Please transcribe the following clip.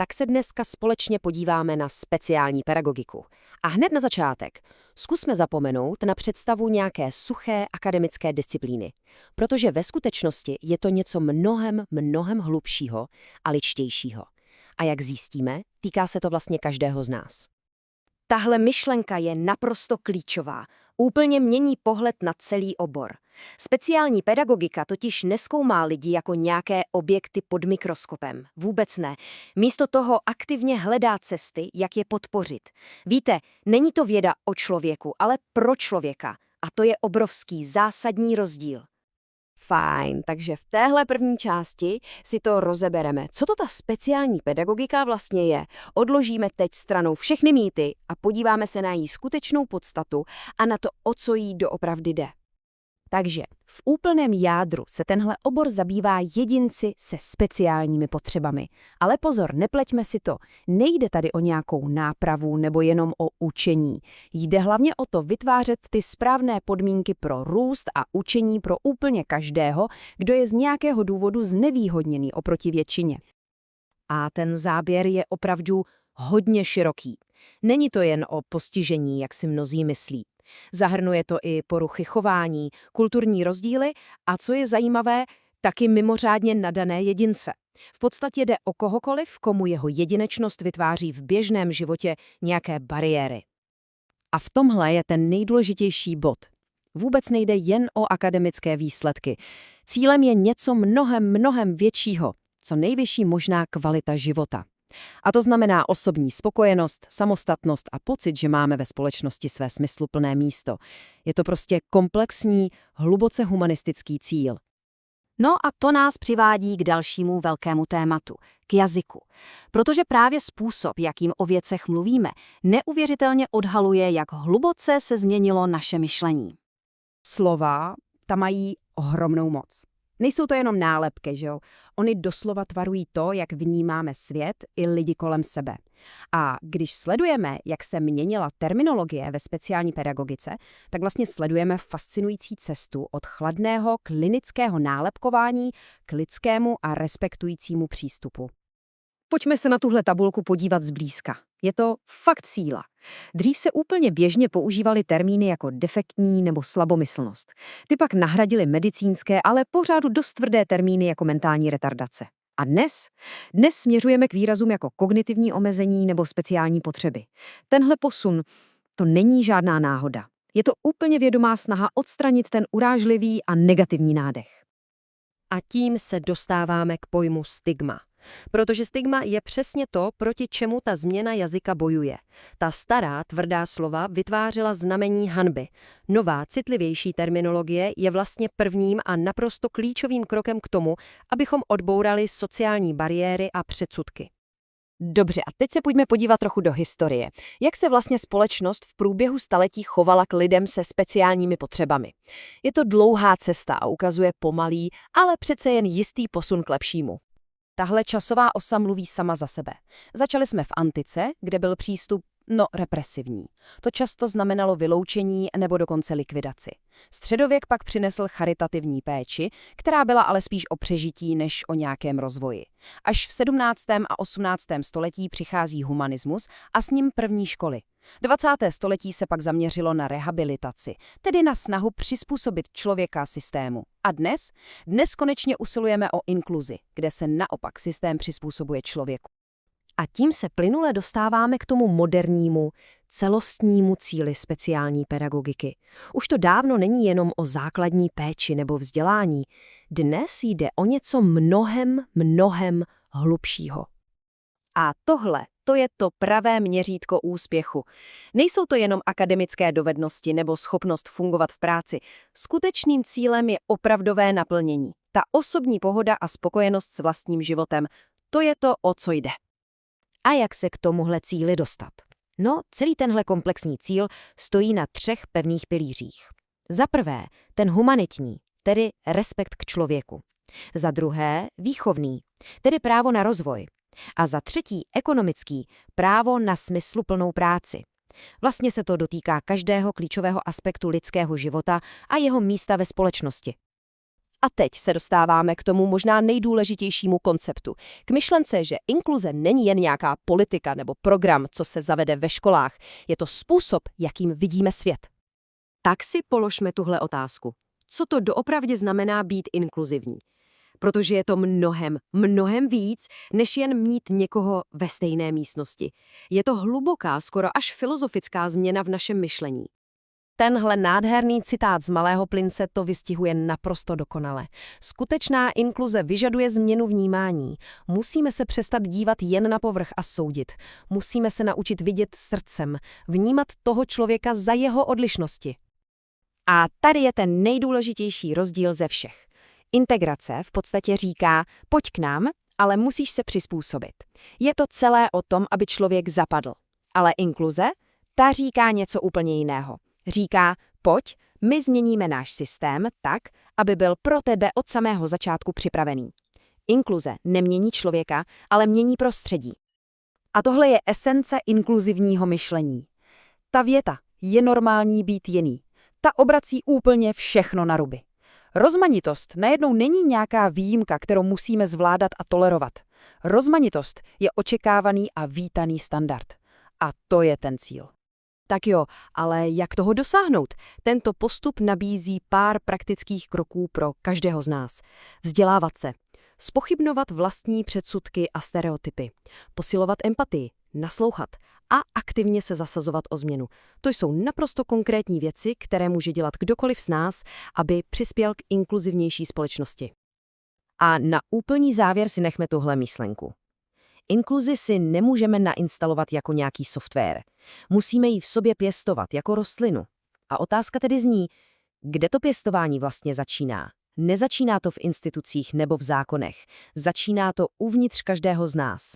tak se dneska společně podíváme na speciální pedagogiku. A hned na začátek zkusme zapomenout na představu nějaké suché akademické disciplíny, protože ve skutečnosti je to něco mnohem hlubšího a ličtějšího. A jak zjistíme, týká se to vlastně každého z nás. Tahle myšlenka je naprosto klíčová. Úplně mění pohled na celý obor. Speciální pedagogika totiž nezkoumá lidi jako nějaké objekty pod mikroskopem. Vůbec ne. Místo toho aktivně hledá cesty, jak je podpořit. Víte, není to věda o člověku, ale pro člověka. A to je obrovský, zásadní rozdíl. Fajn, takže v téhle první části si to rozebereme. Co to ta speciální pedagogika vlastně je? Odložíme teď stranou všechny mýty a podíváme se na její skutečnou podstatu a na to, o co jí doopravdy jde. Takže v úplném jádru se tenhle obor zabývá jedinci se speciálními potřebami. Ale pozor, nepleťme si to. Nejde tady o nějakou nápravu nebo jenom o učení. Jde hlavně o to vytvářet ty správné podmínky pro růst a učení pro úplně každého, kdo je z nějakého důvodu znevýhodněný oproti většině. A ten záběr je opravdu hodně široký. Není to jen o postižení, jak si mnozí myslí. Zahrnuje to i poruchy chování, kulturní rozdíly a, co je zajímavé, taky mimořádně nadané jedince. V podstatě jde o kohokoliv, komu jeho jedinečnost vytváří v běžném životě nějaké bariéry. A v tomhle je ten nejdůležitější bod. Vůbec nejde jen o akademické výsledky. Cílem je něco mnohem většího, co nejvyšší možná kvalita života. A to znamená osobní spokojenost, samostatnost a pocit, že máme ve společnosti své smysluplné místo. Je to prostě komplexní, hluboce humanistický cíl. No a to nás přivádí k dalšímu velkému tématu, k jazyku. Protože právě způsob, jakým o věcech mluvíme, neuvěřitelně odhaluje, jak hluboce se změnilo naše myšlení. Slova tam mají ohromnou moc. Nejsou to jenom nálepky, že jo? Oni doslova tvarují to, jak vnímáme svět i lidi kolem sebe. A když sledujeme, jak se měnila terminologie ve speciální pedagogice, tak vlastně sledujeme fascinující cestu od chladného klinického nálepkování k lidskému a respektujícímu přístupu. Pojďme se na tuhle tabulku podívat zblízka. Je to fakt síla. Dřív se úplně běžně používaly termíny jako defektní nebo slabomyslnost. Ty pak nahradily medicínské, ale pořád dost tvrdé termíny jako mentální retardace. A dnes směřujeme k výrazům jako kognitivní omezení nebo speciální potřeby. Tenhle posun, to není žádná náhoda. Je to úplně vědomá snaha odstranit ten urážlivý a negativní nádech. A tím se dostáváme k pojmu stigma. Protože stigma je přesně to, proti čemu ta změna jazyka bojuje. Ta stará, tvrdá slova vytvářela znamení hanby. Nová, citlivější terminologie je vlastně prvním a naprosto klíčovým krokem k tomu, abychom odbourali sociální bariéry a předsudky. Dobře, a teď se pojďme podívat trochu do historie. Jak se vlastně společnost v průběhu staletí chovala k lidem se speciálními potřebami? Je to dlouhá cesta a ukazuje pomalý, ale přece jen jistý posun k lepšímu. Tahle časová osa mluví sama za sebe. Začali jsme v antice, kde byl přístup, represivní. To často znamenalo vyloučení nebo dokonce likvidaci. Středověk pak přinesl charitativní péči, která byla ale spíš o přežití než o nějakém rozvoji. Až v 17. a 18. století přichází humanismus a s ním první školy. 20. století se pak zaměřilo na rehabilitaci, tedy na snahu přizpůsobit člověka systému. A dnes konečně usilujeme o inkluzi, kde se naopak systém přizpůsobuje člověku. A tím se plynule dostáváme k tomu modernímu, celostnímu cíli speciální pedagogiky. Už to dávno není jenom o základní péči nebo vzdělání. Dnes jde o něco mnohem hlubšího. A tohle, to je to pravé měřítko úspěchu. Nejsou to jenom akademické dovednosti nebo schopnost fungovat v práci. Skutečným cílem je opravdové naplnění. Ta osobní pohoda a spokojenost s vlastním životem. To je to, o co jde. A jak se k tomuhle cíli dostat? Celý tenhle komplexní cíl stojí na 3 pevných pilířích. Za prvé, ten humanitní, tedy respekt k člověku. Za druhé, výchovný, tedy právo na rozvoj. A za třetí, ekonomický, právo na smysluplnou práci. Vlastně se to dotýká každého klíčového aspektu lidského života a jeho místa ve společnosti. A teď se dostáváme k tomu možná nejdůležitějšímu konceptu. K myšlence, že inkluze není jen nějaká politika nebo program, co se zavede ve školách. Je to způsob, jakým vidíme svět. Tak si položme tuhle otázku. Co to doopravdy znamená být inkluzivní? Protože je to mnohem víc, než jen mít někoho ve stejné místnosti. Je to hluboká, skoro až filozofická změna v našem myšlení. Tenhle nádherný citát z Malého prince to vystihuje naprosto dokonale. Skutečná inkluze vyžaduje změnu vnímání. Musíme se přestat dívat jen na povrch a soudit. Musíme se naučit vidět srdcem, vnímat toho člověka za jeho odlišnosti. A tady je ten nejdůležitější rozdíl ze všech. Integrace v podstatě říká, pojď k nám, ale musíš se přizpůsobit. Je to celé o tom, aby člověk zapadl. Ale inkluze, ta říká něco úplně jiného. Říká, pojď, my změníme náš systém tak, aby byl pro tebe od samého začátku připravený. Inkluze nemění člověka, ale mění prostředí. A tohle je esence inkluzivního myšlení. Ta věta, je normální být jiný, ta obrací úplně všechno na ruby. Rozmanitost najednou není nějaká výjimka, kterou musíme zvládat a tolerovat. Rozmanitost je očekávaný a vítaný standard. A to je ten cíl. Tak jo, ale jak toho dosáhnout? Tento postup nabízí pár praktických kroků pro každého z nás. Vzdělávat se, zpochybňovat vlastní předsudky a stereotypy, posilovat empatii, naslouchat a aktivně se zasazovat o změnu. To jsou naprosto konkrétní věci, které může dělat kdokoliv z nás, aby přispěl k inkluzivnější společnosti. A na úplný závěr si nechme tuhle myšlenku. Inkluzi si nemůžeme nainstalovat jako nějaký software. Musíme ji v sobě pěstovat jako rostlinu. A otázka tedy zní, kde to pěstování vlastně začíná? Nezačíná to v institucích nebo v zákonech. Začíná to uvnitř každého z nás.